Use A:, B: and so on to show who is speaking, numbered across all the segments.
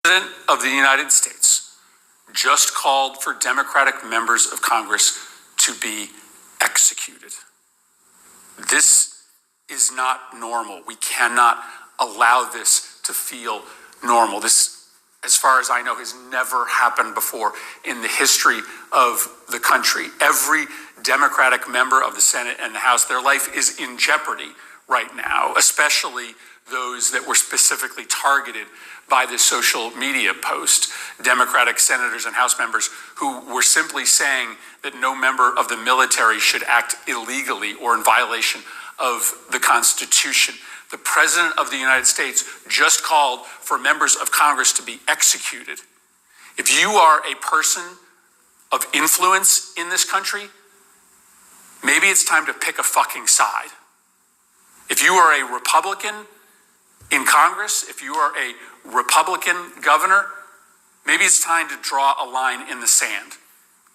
A: President of the United States just called for Democratic members of Congress to be executed. This is not normal. We cannot allow this to feel normal. This, as far as I know, has never happened before in the history of the country. Every Democratic member of the Senate and the House, their life is in jeopardy right now, especially those that were specifically targeted by this social media post. Democratic senators and House members who were simply saying that no member of the military should act illegally or in violation of the Constitution. The President of the United States just called for members of Congress to be executed. If you are a person of influence in this country, maybe it's time to pick a fucking side. If you are a Republican in Congress, if you are a Republican governor, maybe it's time to draw a line in the sand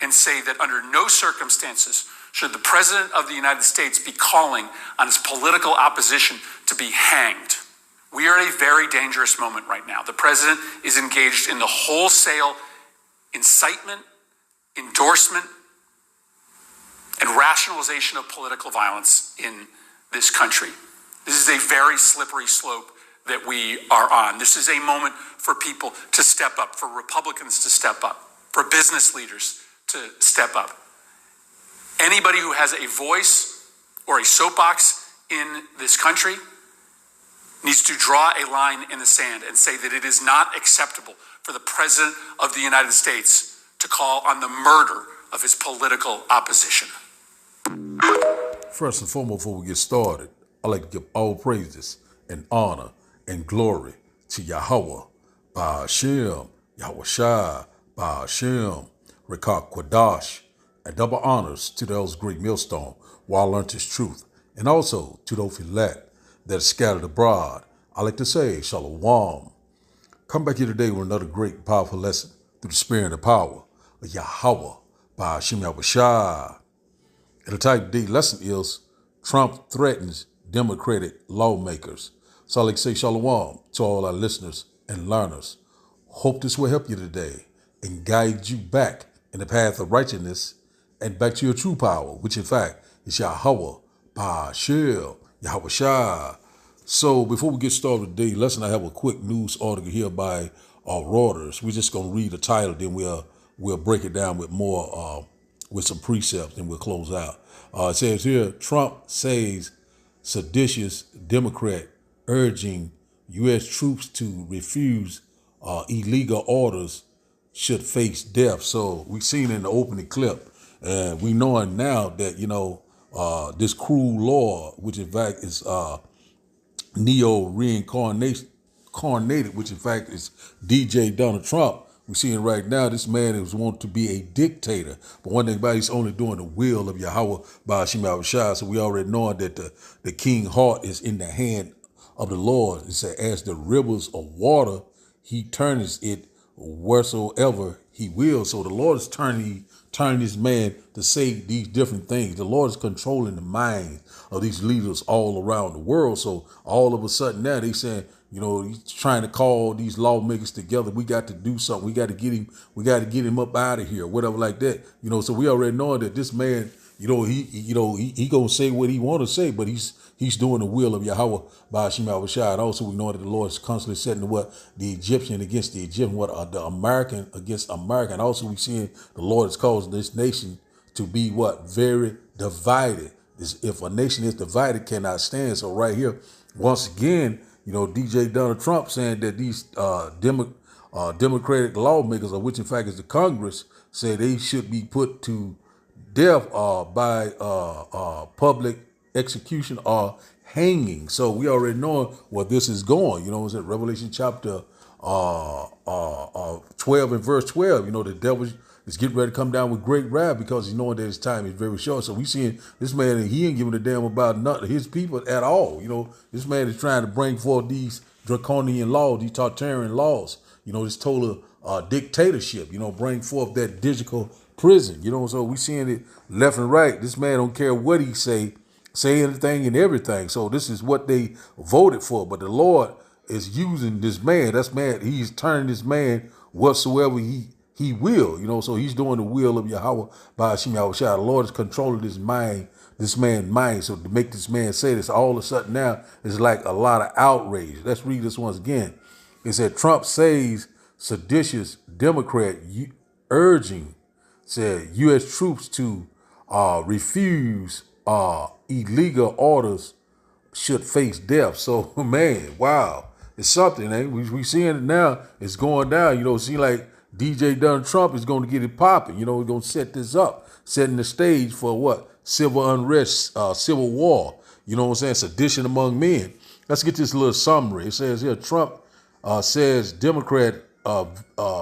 A: and say that under no circumstances should the President of the United States be calling on his political opposition to be hanged. We are at a very dangerous moment right now. The President is engaged in the wholesale incitement, endorsement, and rationalization of political violence in this country. This is a very slippery slope that we are on. This is a moment for people to step up, for Republicans to step up, for business leaders to step up. Anybody who has a voice or a soapbox in this country needs to draw a line in the sand and say that it is not acceptable for the President of the United States to call on the murder of his political opposition.
B: First and foremost, before we get started, I'd like to give all praises and honor and glory to Yahweh, Ba'ashem, Yahweh Shai, Ba'ashem, Rekah Quadash, and double honors to those great millstone where I learned his truth, and also to those elect that are scattered abroad. I like to say, Shalom. Come back here today with another great, powerful lesson through the spirit and the power of Yahweh, Ba'ashem, Yahweh Shai. And the type of the lesson is Trump threatens Democratic lawmakers. So I like to say Shalom to all our listeners and learners. Hope this will help you today and guide you back in the path of righteousness and back to your true power, which in fact is Yahweh, Ba'ashem, Yahweh Shai. So before we get started today, lesson, I have a quick news article here by Reuters. We're just going to read the title, then we'll break it down with more, with some precepts, and we'll close out. It says here, Trump says seditious Democrat urging U.S. troops to refuse illegal orders should face death. So we've seen in the opening clip, and we knowing now that, this cruel law, which in fact is neo-reincarnated, which in fact is DJ Donald Trump. We're seeing right now this man is wanting to be a dictator. But one thing about it, he's only doing the will of Yahweh Ba'ashem Yahweh Shai. So we already know that the king heart is in the hand of the Lord. It said, as the rivers of water, he turns it wheresoever he will. So the Lord is turning this man to say these different things. The Lord is controlling the minds of these leaders all around the world. So all of a sudden now they saying, he's trying to call these lawmakers together. We got to do something. We got to get him up out of here, whatever like that. So we already know that this man, he gonna say what he want to say, but he's doing the will of Yahweh Ba'ashem Yahweh Shai. And also we know that the Lord is constantly setting the Egyptian against the Egyptian, the American against American. Also we seeing the Lord is causing this nation to be very divided. If a nation is divided, cannot stand. So right here, once again, DJ Donald Trump saying that these Democratic lawmakers, of which in fact is the Congress, say they should be put to death by public execution or hanging. So we already know where this is going. It's in Revelation chapter 12 and verse 12. The devil is getting ready to come down with great wrath because he's knowing that his time is very short. So we seeing this man, he ain't giving a damn about none of his people at all. This man is trying to bring forth these draconian laws, these Tartarian laws, this total dictatorship, bring forth that digital prison, so we seeing it left and right. This man don't care what he say anything and everything. So this is what they voted for. But the Lord is using this man. That's man. He's turning this man whatsoever he will. So he's doing the will of Yahweh by Hashem Yahushua. The Lord is controlling his mind, this man's mind. So to make this man say this, all of a sudden now it's like a lot of outrage. Let's read this once again. It said Trump says seditious Democrat urging said U.S. troops to refuse illegal orders should face death. So, man, wow. It's something, eh? We seeing it now. It's going down. It seems like DJ Donald Trump is going to get it popping. We're going to set this up, setting the stage for what? Civil unrest, civil war. You know what I'm saying? Sedition among men. Let's get this little summary. It says here, Trump says Democrat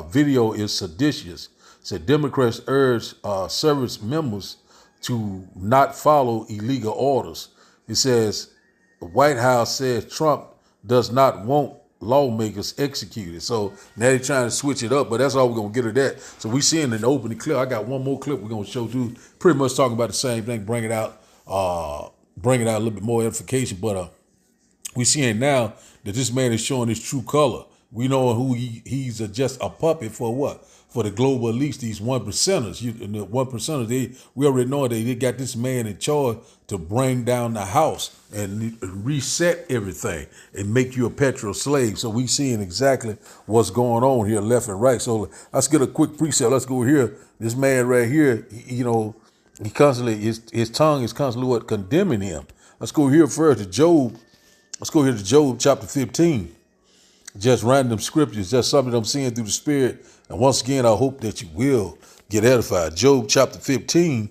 B: video is seditious. Said Democrats urge service members to not follow illegal orders. It says the White House says Trump does not want lawmakers executed. So now they're trying to switch it up, but that's all we're going to get at that. So we seeing an opening clip. I got one more clip we're going to show you. Pretty much talking about the same thing, bring it out a little bit more edification. But we seeing now that this man is showing his true color. We know who he's just a puppet for what? For the global elites, these one percenters. And the one percenters, we already know they got this man in charge to bring down the house and reset everything and make you a petrol slave. So we seeing exactly what's going on here, left and right. So let's get a quick precept. Let's go here. This man right here, he constantly his tongue is constantly what condemning him. Let's go here first to Job. Let's go here to Job chapter 15. Just random scriptures, just something I'm seeing through the spirit. And once again, I hope that you will get edified. Job chapter 15.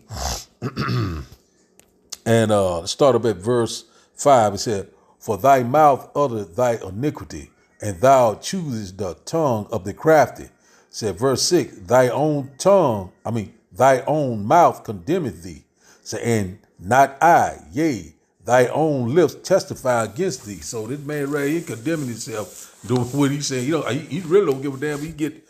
B: And start up at verse 5. It said, for thy mouth uttereth thy iniquity, and thou choosest the tongue of the crafty. It said verse 6, thy own mouth condemneth thee. Say, and not I, yea, thy own lips testify against thee. So this man right here condemning himself, doing what he's saying. He really don't give a damn. He get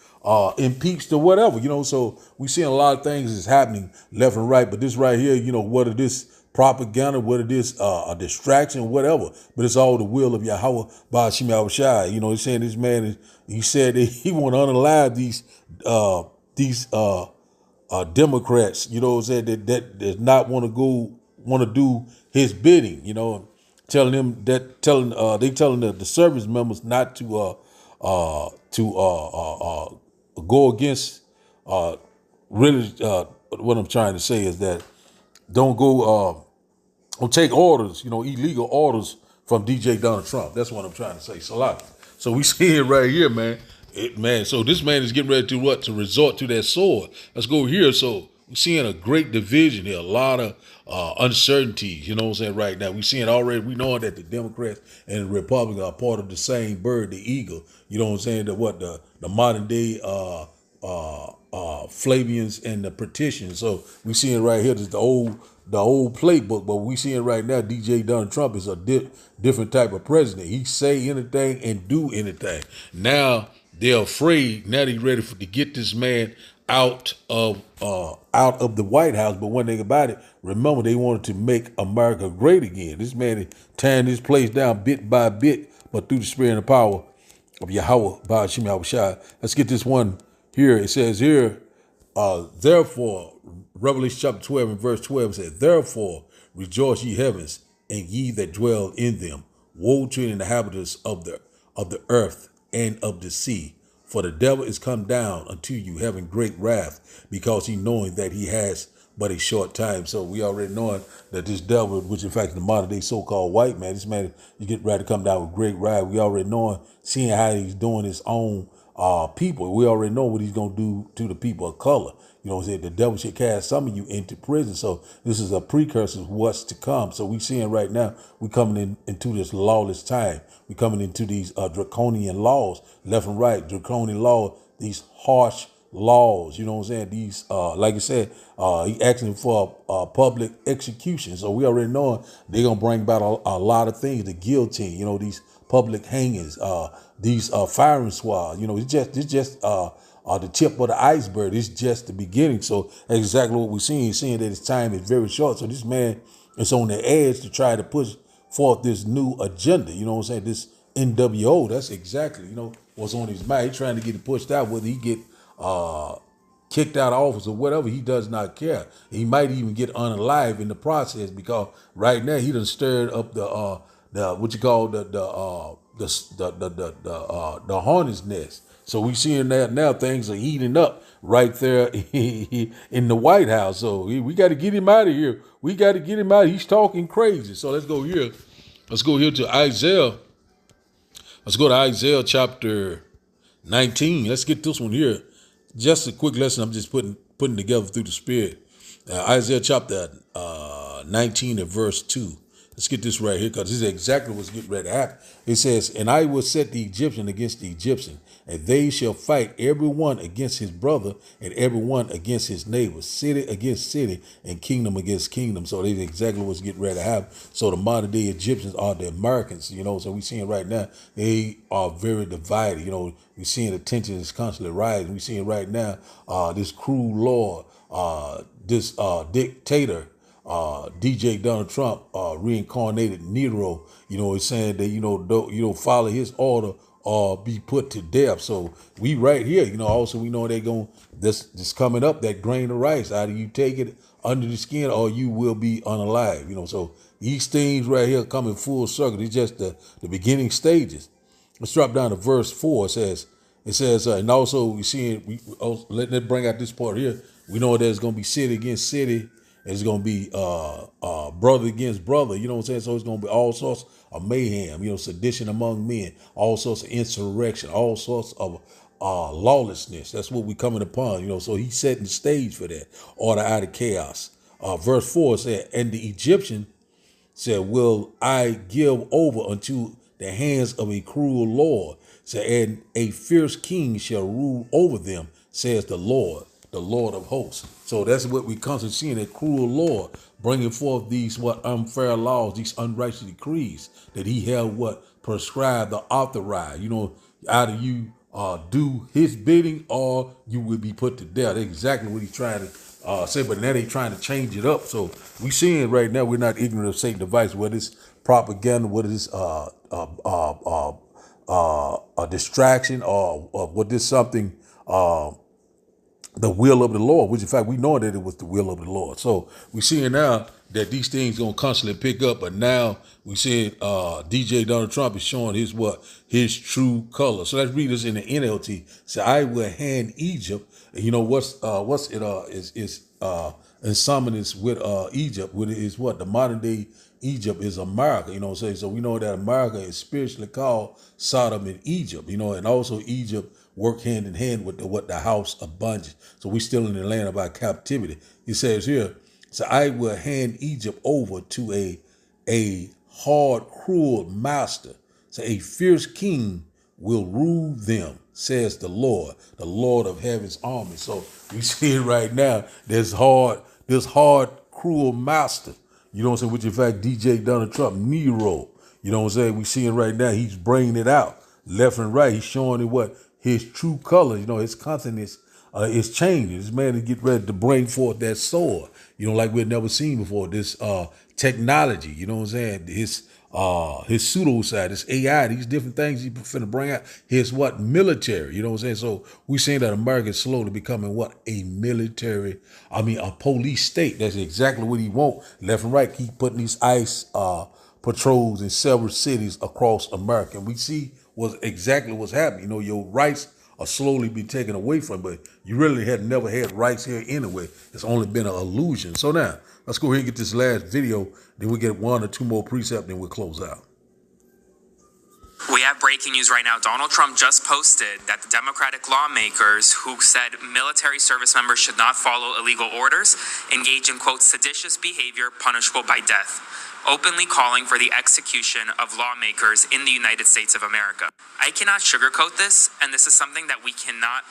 B: impeached or whatever. So we seeing a lot of things is happening left and right. But this right here, whether this propaganda, whether this a distraction, whatever, but it's all the will of Yahweh by Hashem Yahushua. He's saying this man he said that he want to unalive these Democrats. That does not want to do his bidding. Telling they telling the service members not to go against really what I'm trying to say is that don't take orders, illegal orders from DJ Donald Trump. That's what I'm trying to say. So we see it right here, man. So this man is getting ready to resort to that sword. Let's go here. So we're seeing a great division here, a lot of uncertainties, right now. We're seeing already, we know that the Democrats and the Republicans are part of the same bird, the eagle. The modern day Flavians and the Patricians. So we seeing right here, this the old playbook, but we seeing right now DJ Donald Trump is a different type of president. He say anything and do anything. Now they're afraid. Now they're ready to get this man out of the White House. But one thing about it, remember, they wanted to make America great again. This man is tearing this place down bit by bit, but through the spirit and the power of Yahweh by Hashem Yahushua. Let's get this one here. It says here, therefore, Revelation chapter 12 and verse 12 says, therefore rejoice ye heavens, and ye that dwell in them. Woe to the inhabitants of the earth and of the sea. For the devil is come down unto you, having great wrath, because he knowing that he has but a short time. So we already knowing that this devil, which in fact the modern day so-called white man, this man, you get ready to come down with great wrath. We already knowing, seeing how he's doing his own people. We already know what he's going to do to the people of color. The devil should cast some of you into prison. So this is a precursor of what's to come. So we seeing right now, we coming into this lawless time. We coming into these draconian laws, left and right, draconian law, these harsh laws. These, like I said, he asking for public execution. So we already know they're going to bring about a lot of things, the guillotine, these public hangings, these firing squads. It's just the tip of the iceberg. It's just the beginning. So that's exactly what we're seeing. Seeing that his time is very short. So this man is on the edge to try to push forth this new agenda. This NWO. That's exactly, what's on his mind. He's trying to get it pushed out, whether he get kicked out of office or whatever. He does not care. He might even get unalive in the process, because right now he done stirred up the what you call the hornet's nest. So we seeing that now things are heating up right there in the White House. So we got to get him out of here. We got to get him out. He's talking crazy. So let's go here. Let's go here to Isaiah. Let's go to Isaiah chapter 19. Let's get this one here. Just a quick lesson I'm just putting together through the Spirit. Isaiah chapter 19 and verse 2. Let's get this right here, because this is exactly what's getting ready to happen. It says, "And I will set the Egyptian against the Egyptian, and they shall fight every one against his brother, and every one against his neighbor, city against city, and kingdom against kingdom." So that's exactly what's getting ready to happen. So the modern day Egyptians are the Americans, so we're seeing right now, they are very divided. We're seeing the tension is constantly rising. We're seeing right now this cruel lord, this dictator, DJ Donald Trump, reincarnated Nero, is saying that, don't follow his order or be put to death. So we right here, also we know they're going, this coming up, that grain of rice, either you take it under the skin or you will be unalive, so these things right here coming full circle. It's just the beginning stages. Let's drop down to verse 4. It says, and also letting it bring out this part here. We know there's going to be city against city. It's going to be brother against brother. You know what I'm saying? So it's going to be all sorts of mayhem, sedition among men, all sorts of insurrection, all sorts of lawlessness. That's what we're coming upon, so he's setting the stage for that. Order out of chaos. Verse 4 said, "And the Egyptian said, will I give over unto the hands of a cruel lord? And a fierce king shall rule over them, says the Lord of hosts." So that's what we constantly seeing, that cruel Lord bringing forth these unfair laws, these unrighteous decrees that he had prescribed or authorized. Either you do his bidding or you will be put to death. That's exactly what he's trying to say, but now they trying to change it up. So we seeing right now, we're not ignorant of Satan's device, whether it's propaganda, whether it's a distraction, or what is something the will of the Lord, which in fact we know that it was the will of the Lord. So we seeing now that these things gonna constantly pick up, but now we seeing DJ Donald Trump is showing his true color. So let's read this in the NLT. So I will hand Egypt. What's it is in summons with Egypt, with it is what the modern day Egypt is America, So we know that America is spiritually called Sodom and Egypt, and also Egypt work hand in hand with the house of bondage. So we still in the land of our captivity. He says here, "So I will hand Egypt over to a hard, cruel master. So a fierce king will rule them, says the Lord of heaven's army." So we see it right now. This hard, cruel master. Which in fact DJ Donald Trump, Nero. We seeing right now, he's bringing it out left and right. He's showing it what his true color, his countenance is changing. This man is getting ready to bring forth that sword, like we've never seen before. This technology, his pseudo side, this AI, these different things he's finna bring out. His military, So we seeing that America is slowly becoming a police state. That's exactly what he want. Left and right, keep putting these ICE patrols in several cities across America. And we see exactly what's happening. Your rights are slowly be taken away from, but you really had never had rights here anyway. It's only been an illusion. So now, let's go ahead and get this last video. Then we get one or two more precepts, then we'll close out.
C: We have breaking news right now. Donald Trump just posted that the Democratic lawmakers who said military service members should not follow illegal orders engage in, quote, seditious behavior punishable by death, openly calling for the execution of lawmakers in the United States of America. I cannot sugarcoat this, and this is something that we cannot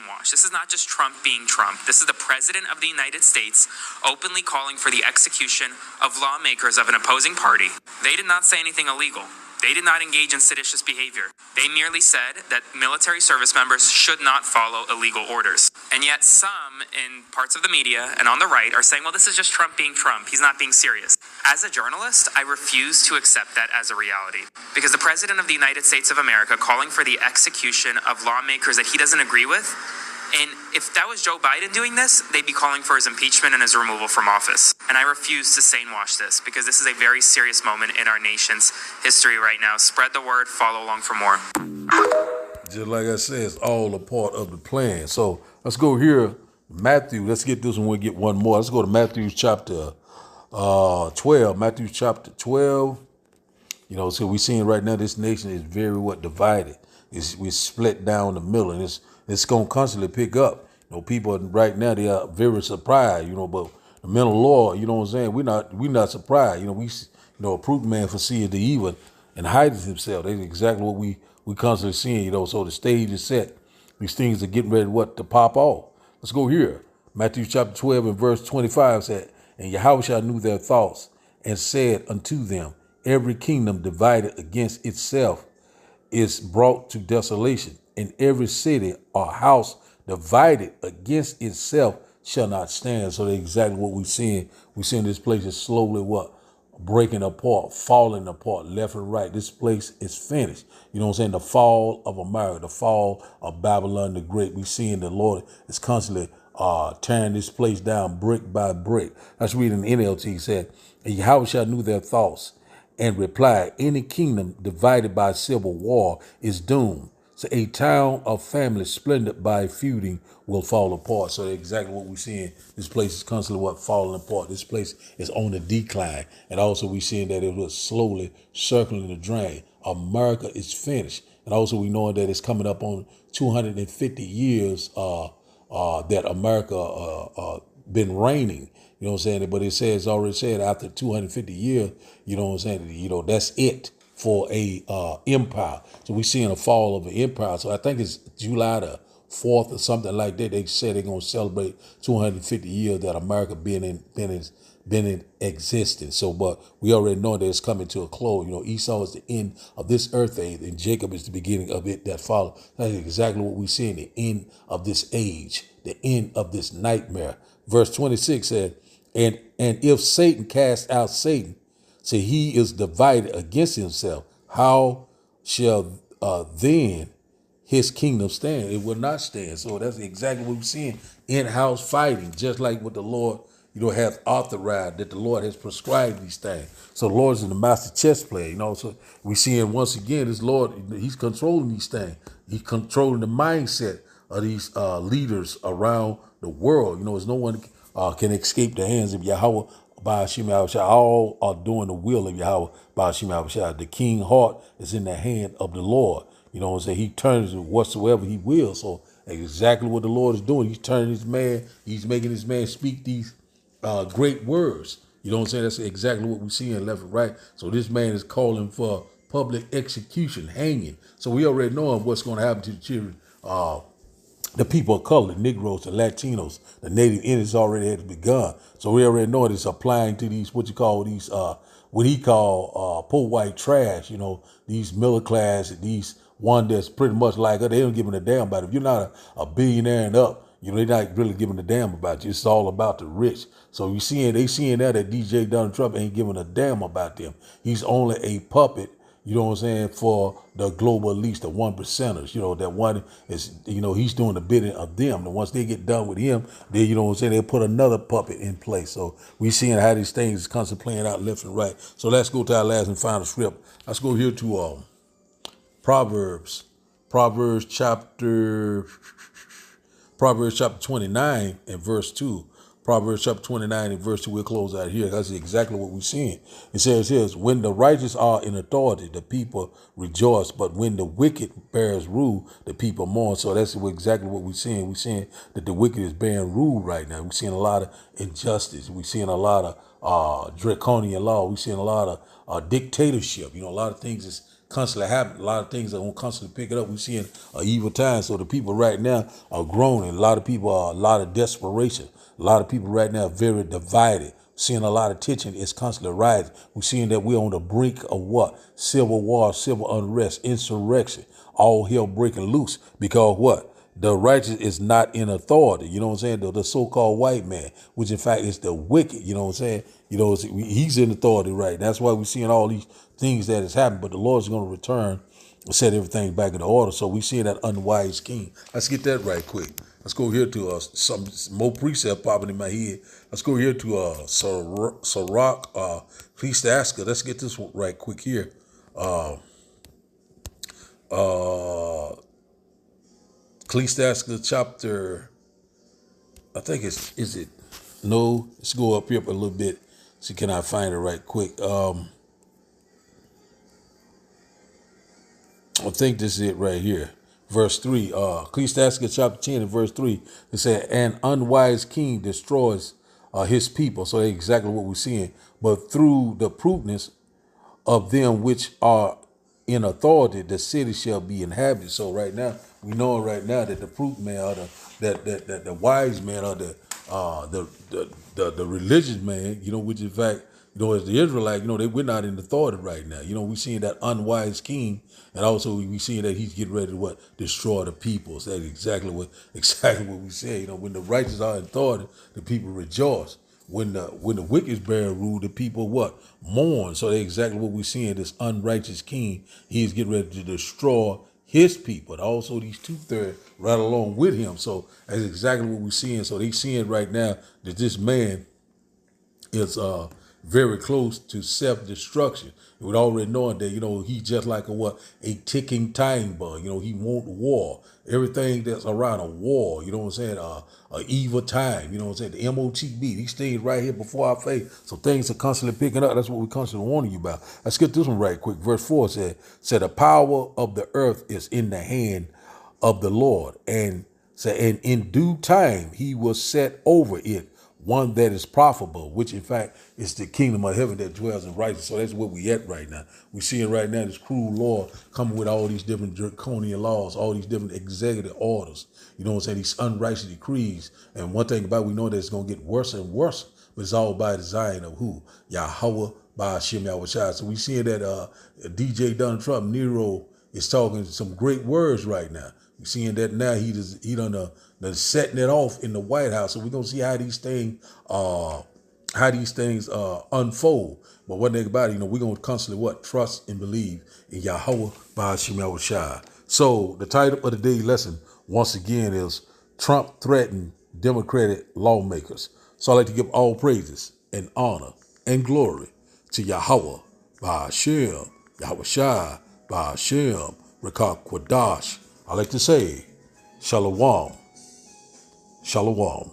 C: wash. This is not just Trump being Trump. This is the President of the United States openly calling for the execution of lawmakers of an opposing party. They did not say anything illegal. They did not engage in seditious behavior. They merely said that military service members should not follow illegal orders. And yet some in parts of the media and on the right are saying, well, this is just Trump being Trump. He's not being serious. As a journalist, I refuse to accept that as a reality. Because the President of the United States of America calling for the execution of lawmakers that he doesn't agree with, and if that was Joe Biden doing this, they'd be calling for his impeachment and his removal from office. And I refuse to stain-wash this, because this is a very serious moment in our nation's history right now. Spread the word, follow along for more.
B: Just like I said, it's all a part of the plan. So let's go here, Matthew. Let's get this one. We'll get one more. Let's go to Matthew chapter 12. Matthew chapter 12. So we're seeing right now this nation is very divided. We're split down the middle, and it's going to constantly pick up. People right now, they are very surprised, but the men of the Lord, you know what I'm saying? We're not surprised. A prudent man foreseeth the evil and hides himself. That's exactly what we constantly seeing, so the stage is set. These things are getting ready to pop off. Let's go here. Matthew chapter 12 and verse 25 said, and Yahushua knew their thoughts and said unto them, every kingdom divided against itself is brought to desolation, and every city or house divided against itself shall not stand. So that's exactly what we're seeing. We're seeing this place is slowly breaking apart, falling apart left and right. This place is finished. You know what I'm saying? The fall of America, the fall of Babylon the Great. We're seeing the Lord is constantly tearing this place down brick by brick. Let's read in the NLT. He said, and Yahweh knew their thoughts and replied, any kingdom divided by civil war is doomed. So a town of family splendid by feuding will fall apart. So that's exactly what we're seeing. This place is constantly falling apart. This place is on the decline. And also we're seeing that it was slowly circling the drain. America is finished. And also we know that it's coming up on 250 years that America been reigning. You know what I'm saying? But it's already said after 250 years, you know what I'm saying? That's it for a empire. So we're seeing a fall of an empire. So I think it's July the 4th or something like that. They said they're going to celebrate 250 years that America been in existence. So, but we already know that it's coming to a close. Esau is the end of this earth age, and Jacob is the beginning of it that follows. That's exactly what we see in the end of this age, the end of this nightmare. Verse 26 said, and if Satan cast out Satan, so he is divided against himself, how shall then his kingdom stand? It will not stand. So that's exactly what we're seeing. In-house fighting, just like what the Lord, has authorized, that the Lord has prescribed these things. So the Lord is the master chess player, So we're seeing once again, this Lord, he's controlling these things. He's controlling the mindset of these leaders around the world. There's no one can escape the hands of Yahweh. All are doing the will of Yahweh. The king's heart is in the hand of the Lord. You know what I'm saying? He turns it whatsoever he will. So exactly what the Lord is doing. He's turning his man. He's making his man speak these great words. You know what I'm saying? That's exactly what we see in left and right. So this man is calling for public execution, hanging. So we already know what's going to happen to the children. The people of color, the Negroes, the Latinos, the Native Indians already has begun. So we already know it's applying to these, what he call poor white trash, these middle class, these one that's pretty much like her. They don't give a damn about it. If you're not a billionaire and up, they're not really giving a damn about you. It's all about the rich. So they seeing that DJ Donald Trump ain't giving a damn about them. He's only a puppet. You know what I'm saying? For the global elites, the 1%ers, that one is, he's doing the bidding of them. And once they get done with him, then, they'll put another puppet in place. So we seeing how these things is constantly playing out left and right. So let's go to our last and final script. Let's go here to Proverbs chapter 29 and verse 2. Proverbs chapter 29 and verse 2, we'll close out here. That's exactly what we're seeing. It says here, when the righteous are in authority, the people rejoice. But when the wicked bears rule, the people mourn. So that's exactly what we're seeing. We're seeing that the wicked is bearing rule right now. We're seeing a lot of injustice. We're seeing a lot of draconian law. We're seeing a lot of dictatorship. A lot of things is constantly happening. A lot of things are going to constantly pick it up. We're seeing an evil time. So the people right now are groaning. A lot of people are a lot of desperation. A lot of people right now are very divided. Seeing a lot of tension is constantly rising. We're seeing that we're on the brink of what? Civil war, civil unrest, insurrection, all hell breaking loose. Because what? the righteous is not in authority. You know what I'm saying? The so-called white man, which in fact is the wicked. You know what I'm saying? You know, he's in authority, right? That's why we're seeing all these things that has happened. But the Lord's going to return and set everything back in order. So we seeing that unwise king. Let's get that right quick. Let's go here to some more precept popping in my head. Let's go here to Sirach, Ecclesiastes. Let's get this one right quick here. Ecclesiastes chapter, I think is it? No, let's go up here a little bit. See, can I find it right quick? I think this is it right here. Verse 3, Ecclesiastes chapter 10 and verse 3, it said, an unwise king destroys his people. So that's exactly what we're seeing. But through the prudence of them which are in authority, the city shall be inhabited. So right now, we know right now that the prudent man or that the wise man or the religious man, you know, which in fact, you know, as the Israelite, you know, we're not in authority right now. You know, we seeing that unwise king, and also we seeing that he's getting ready to what, destroy the people. So that's exactly what we say. You know, when the righteous are in authority, the people rejoice. When the wicked bear rule, the people what? Mourn. So that's exactly what we're seeing. This unrighteous king, he is getting ready to destroy his people. And also these 2/3 right along with him. So that's exactly what we're seeing. So they seeing right now that this man is very close to self-destruction. We're already knowing that, you know, he's just like a ticking time bomb. You know, he want war. Everything that's around a war, you know what I'm saying, a evil time, you know what I'm saying, the MOTB, these things right here before our face. So things are constantly picking up. That's what we're constantly warning you about. Let's get this one right quick. Verse 4 said the power of the earth is in the hand of the Lord. And in due time he will set over it one that is profitable, which in fact is the kingdom of heaven that dwells in righteousness. So that's where we at right now. We're seeing right now this cruel law coming with all these different draconian laws, all these different executive orders. You know what I'm saying? These unrighteous decrees. And one thing about it, we know that it's going to get worse and worse, but it's all by design of who? Yahweh by Hashem Yahushua. So we seeing that DJ Donald Trump, Nero, is talking some great words right now. We're seeing that now he done setting it off in the White House. So we're gonna see how these things unfold. But one thing about it, you know, we're gonna constantly what? Trust and believe in Yahweh by Hashem Yahushua. So the title of the daily lesson once again is Trump threatened Democratic lawmakers. So I'd like to give all praises and honor and glory to Yahweh by Hashem, Yahushua by Hashem, Rekah Kwadash. I like to say, Shalom, Shalom.